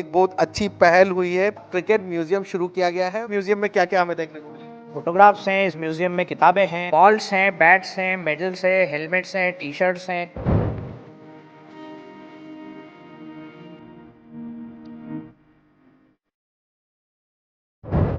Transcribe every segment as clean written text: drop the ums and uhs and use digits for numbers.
एक बहुत अच्छी पहल हुई है, क्रिकेट म्यूजियम शुरू किया गया है। म्यूजियम में क्या-क्या हमें देखने को मिलेगा? फोटोग्राफ्स हैं इस म्यूजियम में, किताबें हैं, बॉल्स हैं, बैट्स हैं, मेडल्स हैं, हेलमेट्स हैं, टी शर्ट्स हैं।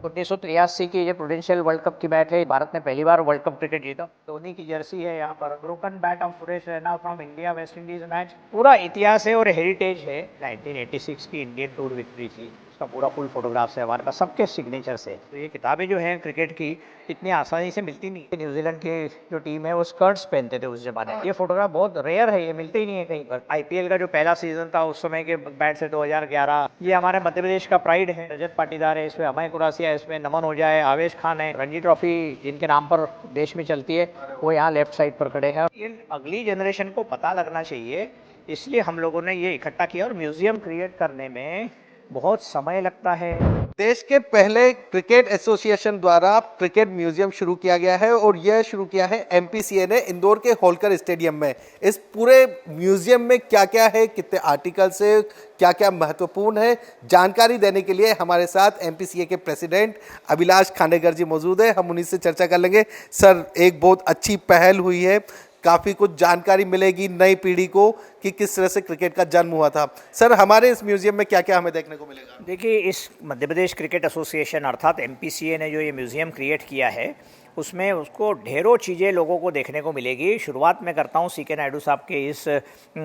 1983 की ये प्रूडेंशियल वर्ल्ड कप की बैट है। भारत ने पहली बार वर्ल्ड कप क्रिकेट जीता। धोनी की जर्सी है यहाँ पर। Broken bat of Suresh Raina from India West Indies match. पूरा इतिहास है और हेरिटेज है। 1986 की इंडियन टूर विक्ट्री थी, उसका पूरा फुल फोटोग्राफ्स है हमारे पास, सबके सिग्नेचर से। तो ये किताबें जो हैं क्रिकेट की इतनी आसानी से मिलती नहीं। न्यूजीलैंड की जो टीम है वो स्कर्ट्स पहनते थे उस जमाने में। ये फोटोग्राफ बहुत रेयर है, ये मिलते ही नहीं है कहीं पर। आईपीएल का जो पहला सीजन था उस समय के बैट से 2011। ये हमारे मध्य प्रदेश का प्राइड है। रजत पाटीदार है इसमें, अमय कुरासिया इसमें, नमन हो जाए, आवेश खान है। रणजी ट्रॉफी जिनके नाम पर देश में चलती है वो यहाँ लेफ्ट साइड पर खड़े हैं। इन अगली जनरेशन को पता लगना चाहिए, इसलिए हम लोगों ने ये इकट्ठा किया। और म्यूजियम क्रिएट करने में बहुत समय लगता है। देश के पहले क्रिकेट एसोसिएशन द्वारा क्रिकेट म्यूजियम शुरू किया गया है और यह शुरू किया है एमपीसीए ने इंदौर के होलकर स्टेडियम में। इस पूरे म्यूजियम में क्या-क्या है, कितने आर्टिकल्स है, क्या-क्या महत्वपूर्ण है, जानकारी देने के लिए हमारे साथ एमपीसीए के प्रेसिडेंट अभिलाष खांडेकर जी मौजूद है। हम उन्हीं से चर्चा कर लेंगे। सर, एक बहुत अच्छी पहल हुई है, काफ़ी कुछ जानकारी मिलेगी नई पीढ़ी को कि किस तरह से क्रिकेट का जन्म हुआ था। सर, हमारे इस म्यूजियम में क्या क्या हमें देखने को मिलेगा? देखिए, इस मध्य प्रदेश क्रिकेट एसोसिएशन अर्थात एमपीसीए ने जो ये म्यूज़ियम क्रिएट किया है उसमें उसको ढेरों चीज़ें लोगों को देखने को मिलेगी। शुरुआत मैं करता हूँ सीके नायडू साहब के इस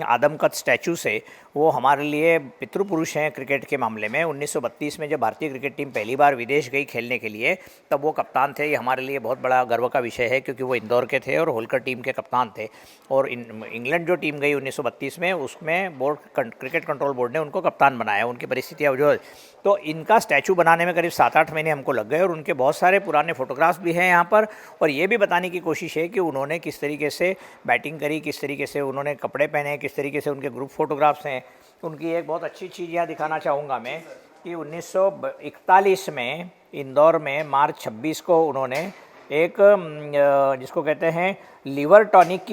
आदमकद स्टैचू से। वो हमारे लिए पितृपुरुष हैं क्रिकेट के मामले में। 1932 में जब भारतीय क्रिकेट टीम पहली बार विदेश गई खेलने के लिए तब वो कप्तान थे। ये हमारे लिए बहुत बड़ा गर्व का विषय है क्योंकि वो इंदौर के थे और होलकर टीम के कप्तान थे। और इंग्लैंड जो टीम गई 1932 में उसमें क्रिकेट कंट्रोल बोर्ड ने उनको कप्तान बनाया। उनकी परिस्थितियाँ जो तो इनका स्टैचू बनाने में करीब 7-8 महीने हमको लग गए और उनके बहुत सारे पुराने फोटोग्राफ्स भी हैं यहाँ पर। और ये भी बताने की कोशिश है कि उन्होंने किस तरीके से बैटिंग करी, किस तरीके से उन्होंने कपड़े पहने, किस तरीके से उनके ग्रुप फोटोग्राफ्स हैं। उनकी एक बहुत अच्छी चीज़ यहाँ दिखाना चाहूँगा मैं कि 1941 में इंदौर में मार्च 26 को उन्होंने एक जिसको कहते हैं लीवर टॉनिक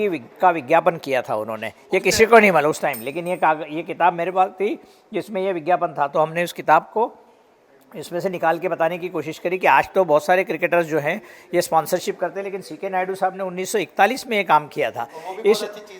का विज्ञापन किया था उन्होंने। ये किसी को नहीं मालूम उस टाइम, लेकिन ये किताब मेरे पास थी जिसमें ये विज्ञापन था। तो हमने उस किताब को इसमें से निकाल के बताने की कोशिश करी कि आज तो बहुत सारे क्रिकेटर्स जो हैं ये स्पॉन्सरशिप करते हैं, लेकिन सीके नायडू साहब ने 1941 में ये काम किया था।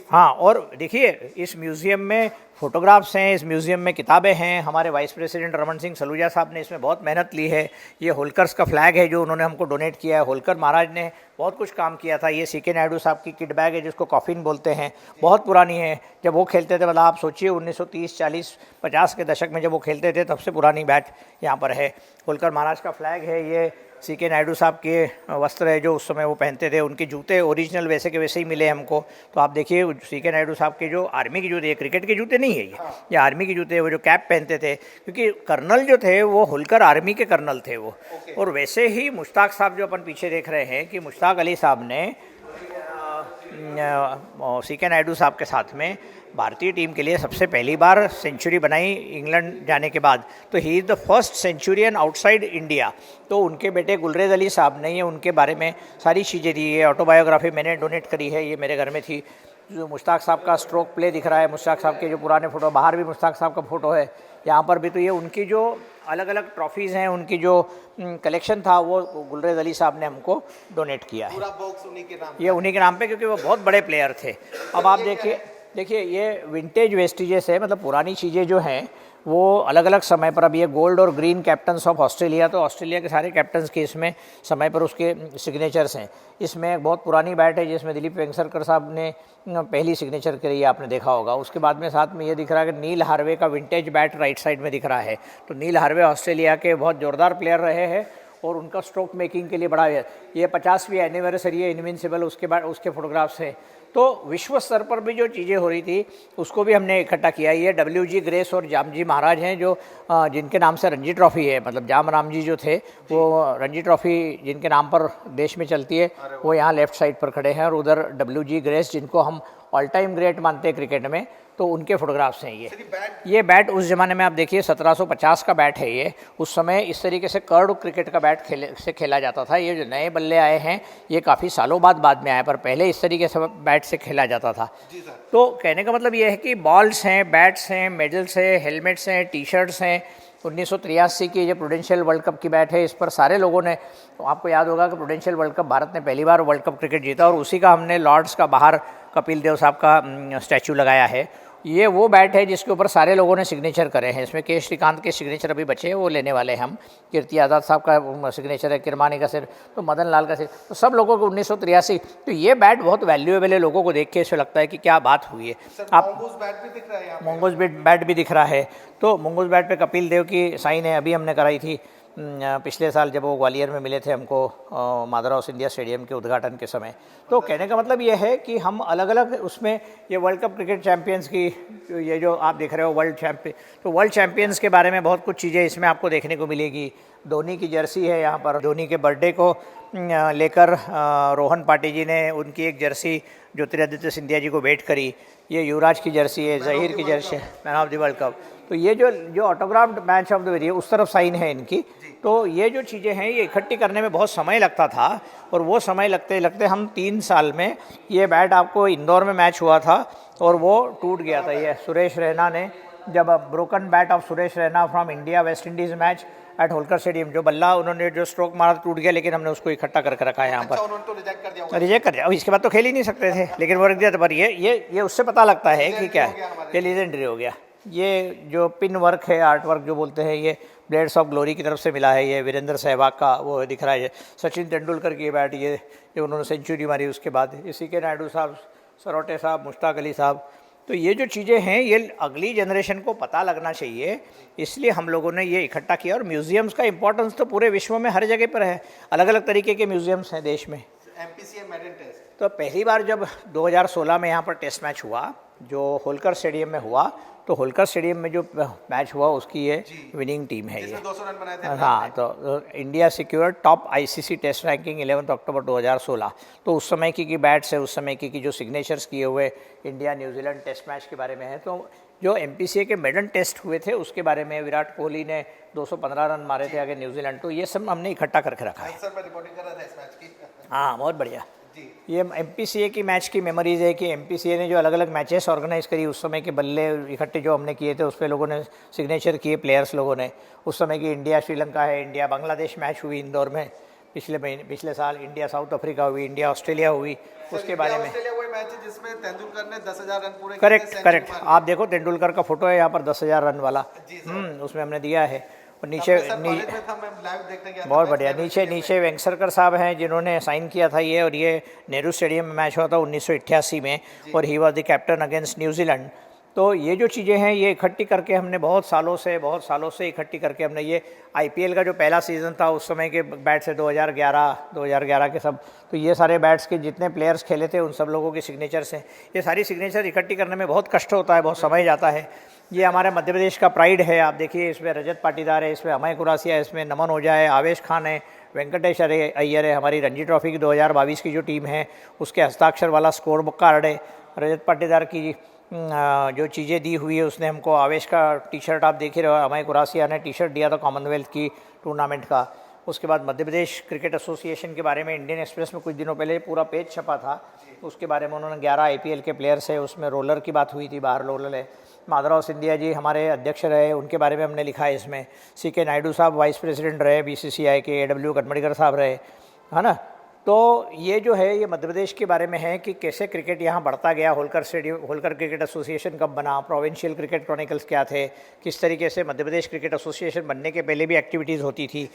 हाँ, और देखिए इस म्यूज़ियम में फ़ोटोग्राफ्स हैं, इस म्यूज़ियम में किताबें हैं। हमारे वाइस प्रेसिडेंट रमन सिंह सलूजा साहब ने इसमें बहुत मेहनत ली है। ये होलकर्स का फ्लैग है जो उन्होंने हमको डोनेट किया है। होलकर महाराज ने बहुत कुछ काम किया था। ये सीके नायडू साहब की किट बैग है जिसको कॉफिन बोलते हैं, बहुत पुरानी है। जब वो खेलते थे, मतलब आप सोचिए 1930, 40, 50 के दशक में जब वो खेलते थे तब से पुरानी बैट यहाँ पर है। होलकर महाराज का फ्लैग है। ये सीके नायडू साहब के वस्त्र है जो उस समय वो पहनते थे। उनके जूते ओरिजिनल वैसे के वैसे ही मिले हमको। तो आप देखिए सीके नायडू साहब के जो आर्मी के जूते, क्रिकेट के जूते नहीं है ये आर्मी के जूते, वो जो कैप पहनते थे क्योंकि कर्नल जो थे वो होलकर आर्मी के कर्नल थे वो। और वैसे ही मुश्ताक साहब जो अपन पीछे देख रहे हैं कि मुश्ताक अली साहब ने सीके नायडू साहब के साथ में भारतीय टीम के लिए सबसे पहली बार सेंचुरी बनाई इंग्लैंड जाने के बाद। तो he is the first Centurion outside India. तो उनके बेटे गुलरेज अली साहब ने ये उनके बारे में सारी चीज़ें दी। ये ऑटोबायोग्राफी मैंने डोनेट करी है, ये मेरे घर में थी। जो मुश्ताक साहब का स्ट्रोक प्ले दिख रहा है, मुश्ताक साहब के जो पुराने फ़ोटो, बाहर भी मुश्ताक साहब का फ़ोटो है, यहाँ पर भी। तो ये उनकी जो अलग अलग ट्रॉफीज़ हैं, उनकी जो कलेक्शन था वो गुलरेज अली साहब ने हमको डोनेट किया है। पूरा बॉक्स उन्हीं के नाम, ये उन्हीं के नाम पे, क्योंकि वो बहुत बड़े प्लेयर थे। अब आप देखिए ये विंटेज वेस्टिजेस है, मतलब पुरानी चीज़ें जो हैं वो अलग अलग समय पर। अब ये गोल्ड और ग्रीन कैप्टन्स ऑफ ऑस्ट्रेलिया, तो ऑस्ट्रेलिया के सारे कैप्टन्स के इसमें समय पर उसके सिग्नेचर्स हैं। इसमें एक बहुत पुरानी बैट है जिसमें दिलीप वेंगसरकर साहब ने पहली सिग्नेचर करी है, आपने देखा होगा। उसके बाद में साथ में ये दिख रहा है कि नील हार्वे का विंटेज बैट राइट साइड में दिख रहा है। तो नील हार्वे ऑस्ट्रेलिया के बहुत ज़ोरदार प्लेयर रहे हैं और उनका स्ट्रोक मेकिंग के लिए बड़ा है। ये 50वीं एनिवर्सरी है इनविंसिबल, उसके बाद उसके फोटोग्राफ्स हैं। तो विश्व स्तर पर भी जो चीज़ें हो रही थी उसको भी हमने इकट्ठा किया। ये WG ग्रेस और जामजी महाराज हैं जो जिनके नाम से रणजी ट्रॉफ़ी है, मतलब जाम राम जी जो थे वो रणजी ट्रॉफ़ी जिनके नाम पर देश में चलती है वो यहाँ लेफ़्ट साइड पर खड़े हैं। और उधर WG ग्रेस जिनको हम ऑल टाइम ग्रेट मानते हैं क्रिकेट में, तो उनके फोटोग्राफ्स हैं ये बैट उस ज़माने में आप देखिए 1750 का बैट है ये। उस समय इस तरीके से कर्व क्रिकेट का बैट खेला जाता था। ये जो नए बल्ले आए हैं ये काफ़ी सालों बाद में आए, पर पहले इस तरीके से बैट से खेला जाता था। तो कहने का मतलब ये है कि बॉल्स हैं, बैट्स हैं, मेडल्स हैं, हेलमेट्स हैं, टी शर्ट्स हैं। 1983 की जो प्रूडेंशियल वर्ल्ड कप की बैट है, इस पर सारे लोगों ने, तो आपको याद होगा कि प्रूडेंशियल वर्ल्ड कप भारत ने पहली बार वर्ल्ड कप क्रिकेट जीता और उसी का हमने लॉर्ड्स का बाहर कपिल देव साहब का स्टैचू लगाया है। ये वो बैट है जिसके ऊपर सारे लोगों ने सिग्नेचर करे हैं। इसमें के श्रीकांत के सिग्नेचर अभी बचे हैं, वो लेने वाले हैं हम। कीर्ति आज़ाद साहब का सिग्नेचर है, किरमानी का सिर, तो मदन लाल का सिर, तो सब लोगों को 1983। तो ये बैट बहुत वैल्यूएबल है, लोगों को देख के ऐसा लगता है कि क्या बात हुई है। आप मंगूस बैट भी दिख रहा है। तो मंगूस बैट पे कपिल देव की साइन है, अभी हमने कराई थी पिछले साल जब वो ग्वालियर में मिले थे हमको मादरराव सिंधिया स्टेडियम के उद्घाटन के समय। तो कहने का मतलब ये है कि हम अलग अलग उसमें ये वर्ल्ड कप क्रिकेट चैंपियंस की, ये जो आप देख रहे हो वर्ल्ड चैंपियन, तो वर्ल्ड चैंपियंस के बारे में बहुत कुछ चीज़ें इसमें आपको देखने को मिलेगी। धोनी की जर्सी है यहाँ पर, धोनी के बर्थडे को लेकर रोहन पाटी जी ने उनकी एक जर्सी ज्योतिरादित्य सिंधिया जी को भेंट करी। ये युवराज की जर्सी है, जहीर की जर्सी है, man of the world cup. तो ये जो ऑटोग्राफ्ड मैच ऑफ द ईयर उस तरफ साइन है इनकी। तो ये जो चीज़ें हैं ये इकट्ठी करने में बहुत समय लगता था, और वो समय लगते लगते हम 3 साल में, ये बैट आपको इंदौर में मैच हुआ था और वो टूट गया था। ये सुरेश रैना ने, जब broken bat of Suresh Raina from India West Indies match at Holkar stadium, जो बल्ला उन्होंने जो स्ट्रोक मारा टूट गया, लेकिन हमने उसको इकट्ठा करके रखा है यहाँ पर। उन्होंने तो रिजेक्ट कर दिया, रिजेक्ट कर दिया, अब इसके बाद तो खेल ही नहीं सकते थे, लेकिन वो रख दिया था। पर ये उससे पता लगता है कि क्या है, ये लीजेंडरी हो गया। ये जो पिन वर्क है, आर्ट वर्क जो बोलते हैं, ये ब्लेड्स ऑफ ग्लोरी की तरफ से मिला है। ये वीरेंद्र सहवाग का वो दिख रहा है, सचिन तेंदुलकर की बैट, ये जो उन्होंने सेंचुरी मारी उसके बाद, ये सी के नायडू साहब, सरोटे साहब, मुश्ताक अली साहब। तो ये जो चीज़ें हैं ये अगली जनरेशन को पता लगना चाहिए, इसलिए हम लोगों ने ये इकट्ठा किया। और म्यूज़ियम्स का इंपॉर्टेंस तो पूरे विश्व में हर जगह पर है, अलग अलग तरीके के म्यूज़ियम्स हैं देश में। MPCA मेडल टेस्ट तो पहली बार जब 2016 में यहाँ पर टेस्ट मैच हुआ, जो होलकर स्टेडियम में हुआ, तो होलकर स्टेडियम में जो मैच हुआ उसकी ये विनिंग टीम है ये। 200 रन बनाए थे। हाँ, तो India secure top ICC test ranking 11 October 2016। तो उस समय की बैट्स है, उस समय की जो सिग्नेचर्स किए हुए इंडिया न्यूजीलैंड टेस्ट मैच के बारे में है। तो जो MPCA के मेडल टेस्ट हुए थे उसके बारे में, विराट कोहली ने 215 रन मारे थे आगे न्यूजीलैंड, तो ये सब हमने इकट्ठा करके रखा है। सर मैं रिपोर्टिंग कर रहा था इस मैच की। हाँ, बहुत बढ़िया। जी। ये MPCA की मैच की मेमोरीज है कि MPCA ने जो अलग अलग मैचेस ऑर्गेनाइज करी, उस समय के बल्ले इकट्ठे जो हमने किए थे उस पर लोगों ने सिग्नेचर किए, प्लेयर्स लोगों ने। उस समय की इंडिया श्रीलंका है, इंडिया बांग्लादेश मैच हुई इंदौर में पिछले साल, इंडिया साउथ अफ्रीका हुई, इंडिया ऑस्ट्रेलिया हुई, उसके बारे में। ऑस्ट्रेलिया वही मैच है जिसमें तेंदुलकर ने 10,000 रन पूरे करेक्ट। आप देखो तेंदुलकर का फोटो है यहाँ पर, 10,000 रन वाला, उसमें हमने दिया है। और नीचे बहुत बढ़िया, नीचे वेंगसरकर साहब हैं जिन्होंने साइन किया था ये, और ये नेहरू स्टेडियम में मैच हुआ था 1988 में, और he was the captain against New Zealand. तो ये जो चीज़ें हैं ये इकट्ठी करके हमने बहुत सालों से इकट्ठी करके हमने ये IPL का जो पहला सीज़न था उस समय के बैट्स है 2011 के सब, तो ये सारे बैट्स के जितने प्लेयर्स खेले थे उन सब लोगों के सिग्नेचर्स हैं। ये सारी सिग्नेचर इकट्ठी करने में बहुत कष्ट होता है, बहुत समय जाता है। ये हमारे मध्य प्रदेश का प्राइड है। आप देखिए इसमें रजत पाटीदार है, इसमें अमय कुरासिया है, इसमें नमन ओझा है, आवेश खान है, वेंकटेश अय्यर है। हमारी रणजी ट्रॉफी की 2022 की जो टीम है उसके हस्ताक्षर वाला स्कोर बुक कार्ड है। रजत पाटीदार की जो चीज़ें दी हुई है उसने हमको, आवेश का टी शर्ट आप देख ही रहे हो, अमय कुरासिया ने टी शर्ट दिया था कॉमनवेल्थ की टूर्नामेंट का। उसके बाद मध्य प्रदेश क्रिकेट एसोसिएशन के बारे में इंडियन एक्सप्रेस में कुछ दिनों पहले पूरा पेज छपा था, उसके बारे में उन्होंने 11 IPL के प्लेयर्स है, उसमें रोलर की बात हुई थी, बाहर रोलर है। माधवराव सिंधिया जी हमारे अध्यक्ष रहे, उनके बारे में हमने लिखा है इसमें। CK नायडू साहब वाइस प्रेसिडेंट रहे BCCI के, AW कटमड़ीकर साहब रहे, है ना। तो ये जो है ये मध्य प्रदेश के बारे में है कि कैसे क्रिकेट यहाँ बढ़ता गया। होलकर क्रिकेट एसोसिएशन कब बना, प्रोविंशियल क्रिकेट क्रॉनिकल्स क्या थे, किस तरीके से मध्य प्रदेश क्रिकेट एसोसिएशन बनने के पहले भी एक्टिविटीज़ होती थी,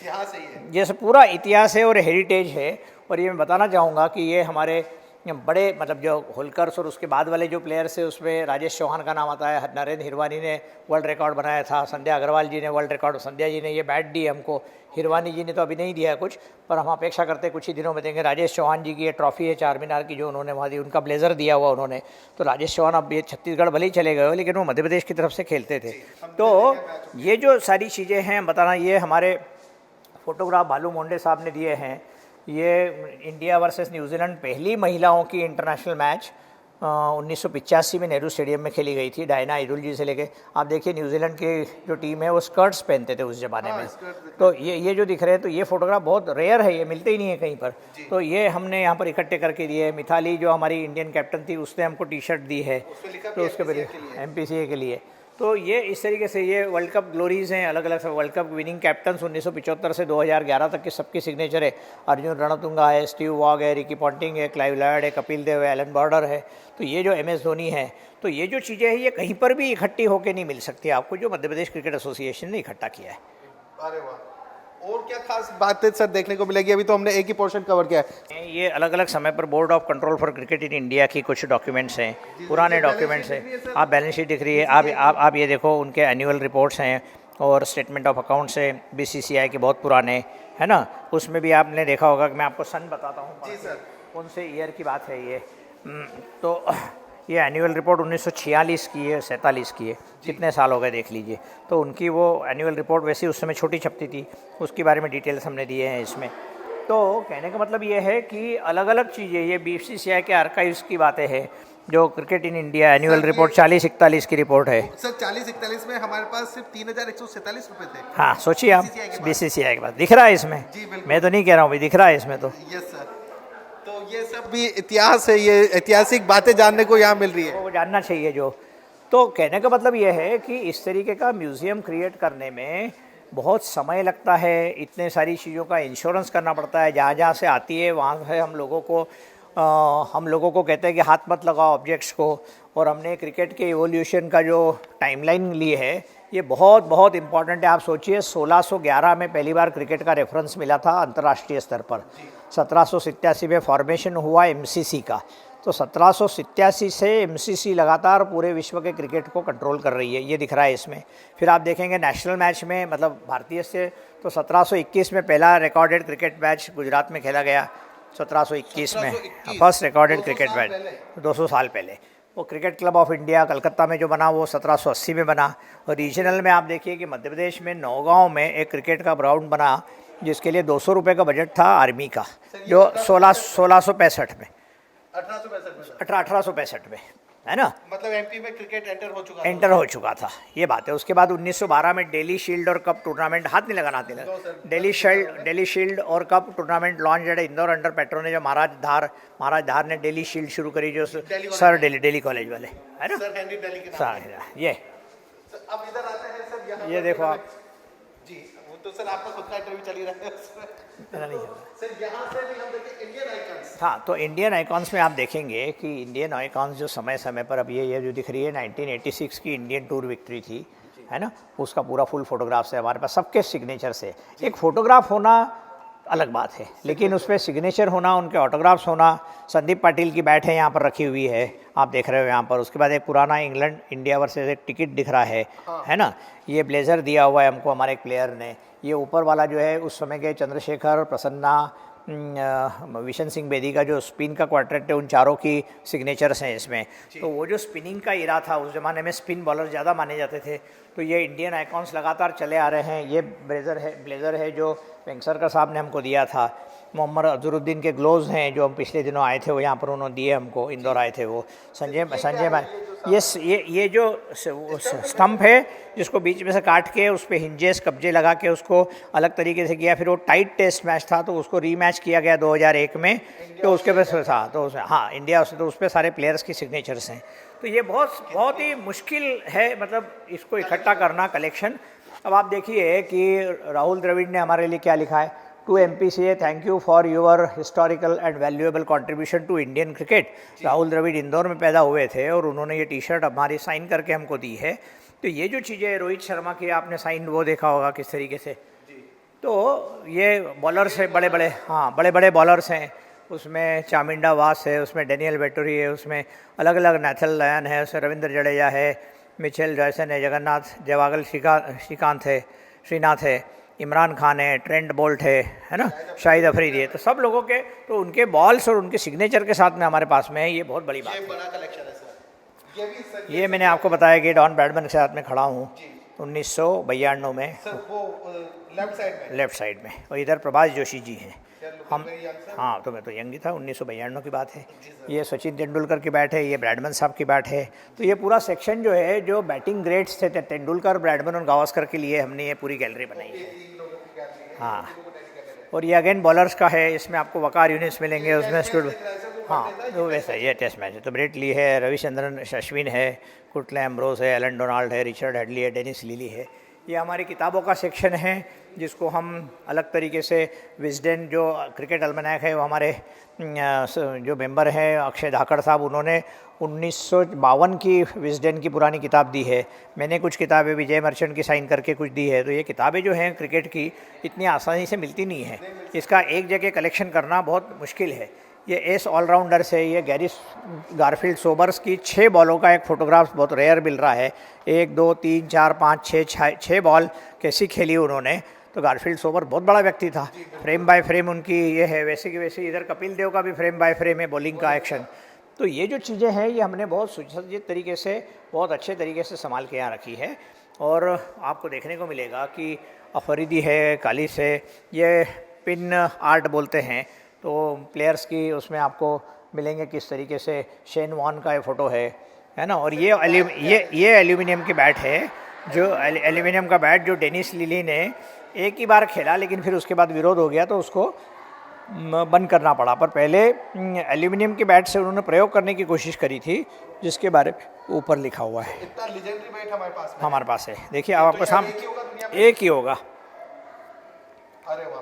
ये सब पूरा इतिहास है और हेरिटेज है। और ये मैं बताना चाहूँगा कि ये हमारे बड़े मतलब जो होलकर्स और उसके बाद वाले जो प्लेयर्स है उसमें राजेश चौहान का नाम आता है, नरेंद्र हिरवानी ने वर्ल्ड रिकॉर्ड बनाया था, संध्या अग्रवाल जी ने वर्ल्ड रिकॉर्ड, संध्या जी ने ये बैट दी हमको, हिरवानी जी ने तो अभी नहीं दिया है कुछ, पर हम अपेक्षा करते हैं कुछ ही दिनों में देंगे। राजेश चौहान जी की ये ट्रॉफी है चार मीनार की जो उन्होंने वहाँ दी, उनका ब्लेजर दिया हुआ उन्होंने। तो राजेश चौहान अब ये छत्तीसगढ़ भले ही चले गए हो लेकिन वो मध्य प्रदेश की तरफ से खेलते थे। तो ये जो सारी चीज़ें हैं बताना, ये हमारे फोटोग्राफ भालू मोंडे साहब ने दिए हैं। ये इंडिया वर्सेस न्यूजीलैंड पहली महिलाओं की इंटरनेशनल मैच 1985 में नेहरू स्टेडियम में खेली गई थी, डायना आइडुल जी से लेके। आप देखिए न्यूजीलैंड की जो टीम है वो स्कर्ट्स पहनते थे उस ज़माने में। तो ये जो दिख रहे हैं, तो ये फोटोग्राफ बहुत रेयर है, ये मिलते ही नहीं है कहीं पर। तो ये हमने यहाँ पर इकट्ठे करके दिए। मिथाली जो हमारी इंडियन कैप्टन थी, उसने हमको टी शर्ट दी है, तो उसके पहले MPCA के लिए। तो ये इस तरीके से ये वर्ल्ड कप ग्लोरीज हैं, अलग अलग वर्ल्ड कप विनिंग कैप्टन्स 1975 से 2011 तक के सबकी सिग्नेचर है। अर्जुन रणतुंगा है, स्टीव वॉग है, रिकी पॉन्टिंग है, क्लाइव लॉयड है, कपिल देव है, एलन बॉर्डर है। तो ये जो MS धोनी है, तो ये जो चीज़ें हैं ये कहीं पर भी इकट्ठी होकर नहीं मिल सकती आपको, जो मध्य प्रदेश क्रिकेट एसोसिएशन ने इकट्ठा किया है। अरे वाह, और क्या खास बातें सर देखने को मिलेगी? अभी तो हमने एक ही पोर्शन कवर किया है। ये अलग अलग समय पर board of control for cricket in India की कुछ डॉक्यूमेंट्स हैं, पुराने डॉक्यूमेंट्स हैं। आप बैलेंस शीट दिख रही है, आप ये देखो, उनके एनुअल रिपोर्ट्स हैं और स्टेटमेंट ऑफ अकाउंट्स है BCCI के, बहुत पुराने, है ना। उसमें भी आपने देखा होगा कि मैं आपको सन बताता हूँ जी सर, कौन से ईयर की बात है ये। तो ये एनुअल रिपोर्ट 1946 की है, 47 की है, कितने साल हो गए देख लीजिए। तो उनकी वो एनुअल रिपोर्ट वैसे उस समय छोटी छपती थी, उसके बारे में डिटेल्स हमने दिए हैं इसमें। तो कहने का मतलब ये है कि अलग अलग चीज़ें, ये BCCI के आर्काइव्स की बातें हैं, जो cricket in India annual report 40-41 की रिपोर्ट है सर। 40-41 में हमारे पास सिर्फ 3147 रुपए थे। हाँ, सोचिए आप, BCCI के पास दिख रहा है इसमें, मैं तो नहीं कह रहा हूँ भाई, दिख रहा है इसमें। तो यस सर, तो ये सब भी इतिहास है, ये ऐतिहासिक बातें जानने को यहाँ मिल रही है, वो जानना चाहिए जो। तो कहने का मतलब ये है कि इस तरीके का म्यूज़ियम क्रिएट करने में बहुत समय लगता है, इतने सारी चीज़ों का इंश्योरेंस करना पड़ता है। जहाँ जहाँ से आती है वहाँ से हम लोगों को कहते हैं कि हाथ मत लगाओ ऑब्जेक्ट्स को। और हमने क्रिकेट के इवोल्यूशन का जो टाइमलाइन ली है, ये बहुत बहुत इम्पॉर्टेंट है। आप सोचिए, 1611 में पहली बार क्रिकेट का रेफरेंस मिला था अंतर्राष्ट्रीय स्तर पर। 1787 में फॉर्मेशन हुआ MCC का। तो 1787 से MCC लगातार पूरे विश्व के क्रिकेट को कंट्रोल कर रही है, ये दिख रहा है इसमें। फिर आप देखेंगे नेशनल मैच में, मतलब भारतीय से, तो 1721 में पहला रिकॉर्डेड क्रिकेट मैच गुजरात में खेला गया, 1721 में फर्स्ट रिकॉर्डेड क्रिकेट मैच, 200 साल पहले। वो cricket club of India Calcutta में जो बना वो 1780 में बना। और रीजनल में आप देखिए कि मध्य प्रदेश में नौगांव में एक क्रिकेट का ग्राउंड बना, जिसके लिए 200 रुपये का बजट था आर्मी का, जो 1665 में, 1865 में, है ना। मतलब MP में क्रिकेट एंटर हो चुका था, ये बात है। उसके बाद 1912 में डेली शील्ड और कप टूर्नामेंट, हाथ नहीं लगाना आते, डेली शील्ड और कप टूर्नामेंट लॉन्च है इंदौर अंडर पेट्रोनेज जो महाराज धार ने डेली शील्ड शुरू करी, जो सर डेली कॉलेज वाले, है ना, सर ये। अब इधर आते हैं सर, यहाँ ये देखो आप जी, वो तो सर आपका खुद का इंटरव्यू चल ही रहा है सर। यहाँ से भी हम देखें इंडियन आइकॉन्स। हाँ, तो इंडियन आइकॉन्स में आप देखेंगे कि इंडियन आइकॉन्स जो समय समय पर, अब ये जो दिख रही है 1986 की इंडियन टूर विक्ट्री थी, है ना, उसका पूरा फुल फोटोग्राफ्स है हमारे पास, सबके सिग्नेचर से। एक फ़ोटोग्राफ होना अलग बात है, लेकिन उस पर सिग्नेचर होना, उनके ऑटोग्राफ्स होना। संदीप पाटिल की बैट है यहाँ पर रखी हुई है, आप देख रहे हो यहाँ पर। उसके बाद एक पुराना इंग्लैंड इंडिया वर्सेस एक टिकट दिख रहा है ना। ये ब्लेज़र दिया हुआ है हमको हमारे एक प्लेयर ने। ये ऊपर वाला जो है उस समय के चंद्रशेखर, प्रसन्ना, विशन सिंह बेदी का जो स्पिन का क्वार्टेट है, उन चारों की सिग्नेचर्स हैं इसमें। तो वो जो स्पिनिंग का इरा था, उस ज़माने में स्पिन बॉलर ज़्यादा माने जाते थे। तो ये इंडियन आइकॉन्स लगातार चले आ रहे हैं। ये ब्लेज़र है जो वेंगसरकर साहब ने हमको दिया था। मोहम्मद अजहरुद्दीन के ग्लोव्स हैं जो हम पिछले दिनों आए थे, वो यहाँ पर उन्होंने दिए हमको, इंदौर आए थे वो। संजय ये जो स्टंप है, जिसको बीच में से काट के उस पर हिंजेस कब्जे लगा के उसको अलग तरीके से किया। फिर वो टाइट टेस्ट मैच था, तो उसको रीमैच किया गया 2001 में, तो उसके पे था, तो हाँ इंडिया, तो उस पर सारे प्लेयर्स की सिग्नेचर्स हैं। तो ये बहुत ही मुश्किल है, मतलब इसको इकट्ठा करना, कलेक्शन। अब आप देखिए कि राहुल द्रविड़ ने हमारे लिए क्या लिखा है, to MPCA thank you for your historical and valuable contribution to Indian cricket. Rahul Dravid Indore में पैदा हुए थे और उन्होंने ये टी-शर्ट हमारी साइन करके हमको दी है। तो ये जो चीज़ें, रोहित शर्मा की आपने साइन वो देखा होगा किस तरीके से। तो ये बॉलर्स है बड़े बड़े बॉलर्स हैं। उसमें चामिंडा वास है, उसमें डेनियल वेटोरी है, उसमें अलग अलग नेथल लयन है, उसमें रविंद्र जडेजा है, मिचेल जॉयसन है, जगन्नाथ जवागल श्रीनाथ है, इमरान खान है, ट्रेंट बोल्ट है ना, शाहिद अफरीदी है। तो सब लोगों के, तो उनके बॉल्स और उनके सिग्नेचर के साथ में हमारे पास में है। ये बहुत बड़ी बात है। बड़ा कलेक्शन है सर। ये मैंने आपको बताया कि डॉन ब्रैडमैन के साथ में खड़ा हूँ, 1992 में सर वो लेफ्ट साइड में, और इधर प्रभाष जोशी जी हैं। हम हाँ, तो मैं तो यंग ही था, 1992 की बात है। ये सचिन तेंदुलकर की बैट है, ये ब्रैडमन साहब की बैट है। तो ये पूरा सेक्शन जो है, जो बैटिंग ग्रेड्स थे तेंदुलकर, ब्रैडमन और गावस्कर के लिए हमने ये पूरी गैलरी बनाई है। हाँ, और ये अगेन बॉलर्स का है, इसमें आपको वकार यूनिस मिलेंगे, उसमें स्टूड, हाँ तो वैसा ये टेस्ट मैच है। तो ब्रेट ली है, रविचंद्रन अश्विन है, कुटले एम्ब्रोस है, एलन डोनाल्ड है, रिचर्ड हेडली है, डेनिस लिली है। ये हमारी किताबों का सेक्शन है, जिसको हम अलग तरीके से विजडन, जो क्रिकेट अलमनाक है, वो हमारे जो मेंबर हैं अक्षय धाकड़ साहब, उन्होंने 1952 की विजडन की पुरानी किताब दी है। मैंने कुछ किताबें विजय मर्चेंट की साइन करके कुछ दी है। तो ये किताबें जो हैं क्रिकेट की, इतनी आसानी से मिलती नहीं है, इसका एक जगह कलेक्शन करना बहुत मुश्किल है। ये एस ऑलराउंडर से, ये गैरी गारफील्ड सोबर्स की 6 बॉलों का एक फ़ोटोग्राफ बहुत रेयर मिल रहा है। 1 2 3 4 5 6 बॉल कैसी खेली उन्होंने। तो गारफील्ड सोबर बहुत बड़ा व्यक्ति था, फ्रेम बाय फ्रेम उनकी ये है, वैसे की वैसे इधर कपिल देव का भी फ्रेम बाय फ्रेम है, बॉलिंग का एक्शन। तो ये जो चीज़ें हैं, ये हमने बहुत सुसज्जित तरीके से, बहुत अच्छे तरीके से संभाल के यहाँ रखी है। और आपको देखने को मिलेगा कि अफरीदी है, कालिस है, ये पिन आर्ट बोलते हैं। तो प्लेयर्स की उसमें आपको मिलेंगे किस तरीके से, शेन वॉन का ये फ़ोटो है ना। और ये एल्यूमिनियम की बैट है, जो एल्यूमिनियम का बैट जो डेनिस लिली ने एक ही बार खेला, लेकिन फिर उसके बाद विरोध हो गया तो उसको बंद करना पड़ा। पर पहले एल्यूमिनियम के बैट से उन्होंने प्रयोग करने की कोशिश करी थी, जिसके बारे में ऊपर लिखा हुआ है। इतना लीजेंडरी बैट हमारे पास है। देखिए अब आपको सामने एक ही होगा। अरे वाह,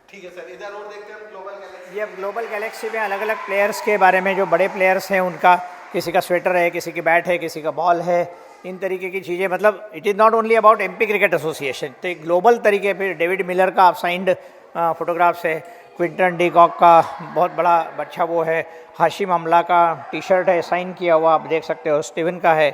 ठीक है सर। इधर और देखते हैं ग्लोबल गैलेक्सी। ये ग्लोबल गैलेक्सी में अलग अलग प्लेयर्स के बारे में, जो बड़े प्लेयर्स हैं उनका, किसी का स्वेटर है, किसी की बैट है, किसी का बॉल है, इन तरीके की चीज़ें। मतलब it is not only about MP cricket association, तो एक ग्लोबल तरीके पे डेविड मिलर का आप साइंड फोटोग्राफ्स है, क्विंटन डी कॉक का बहुत बड़ा अच्छा वो है, हाशिम अमला का टी शर्ट है साइन किया हुआ, आप देख सकते हो, स्टीवन का है।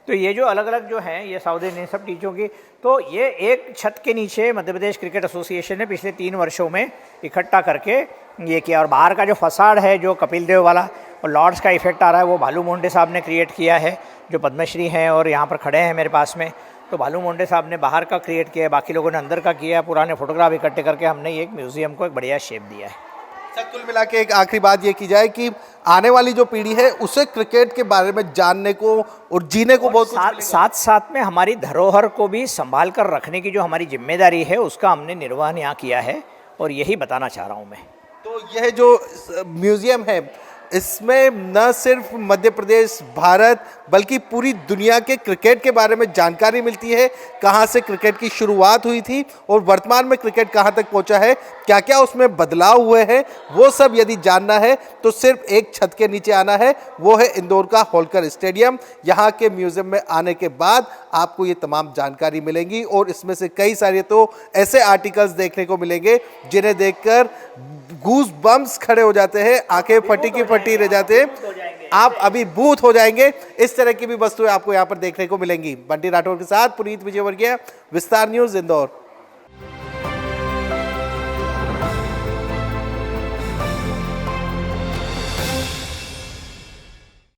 तो ये जो अलग अलग जो हैं, ये साउथ इंडियन सब टीचों की, तो ये एक छत के नीचे मध्य प्रदेश क्रिकेट एसोसिएशन ने पिछले 3 वर्षों में इकट्ठा करके ये किया। और बाहर का जो फसाड है, जो कपिल देव वाला और लॉर्ड्स का इफेक्ट आ रहा है, वो भालू मोंडे साहब ने क्रिएट किया है, जो पद्मश्री हैं और यहाँ पर खड़े हैं मेरे पास में। तो भालू मोंडे साहब ने बाहर का क्रिएट किया है, बाकी लोगों ने अंदर का किया है। पुराने फोटोग्राफ इकट्ठे करके हमने एक म्यूजियम को एक बढ़िया शेप दिया है। सर कुल मिला के एक आखिरी बात ये की जाए कि आने वाली जो पीढ़ी है उसे क्रिकेट के बारे में जानने को और जीने को बहुत साथ में हमारी धरोहर को भी संभाल कर रखने की जो हमारी जिम्मेदारी है, उसका हमने निर्वहन यहाँ किया है, और यही बताना चाह रहा हूँ मैं। तो यह जो म्यूजियम है, इसमें न सिर्फ मध्य प्रदेश, भारत, बल्कि पूरी दुनिया के क्रिकेट के बारे में जानकारी मिलती है। कहाँ से क्रिकेट की शुरुआत हुई थी और वर्तमान में क्रिकेट कहाँ तक पहुँचा है, क्या क्या उसमें बदलाव हुए हैं, वो सब यदि जानना है तो सिर्फ एक छत के नीचे आना है, वो है इंदौर का होलकर स्टेडियम। यहाँ के म्यूजियम में आने के बाद आपको ये तमाम जानकारी मिलेंगी, और इसमें से कई सारे तो ऐसे आर्टिकल्स देखने को मिलेंगे जिन्हें देखकर गूज बम्स खड़े हो जाते हैं, आंखें फटी की फटी रह जाते हैं, आप अभी बूथ हो जाएंगे। इस तरह की भी वस्तुएं आपको यहाँ पर देखने को मिलेंगी। बंटी राठौर के साथ पुनीत विजयवर्गीय, विस्तार न्यूज़, इंदौर।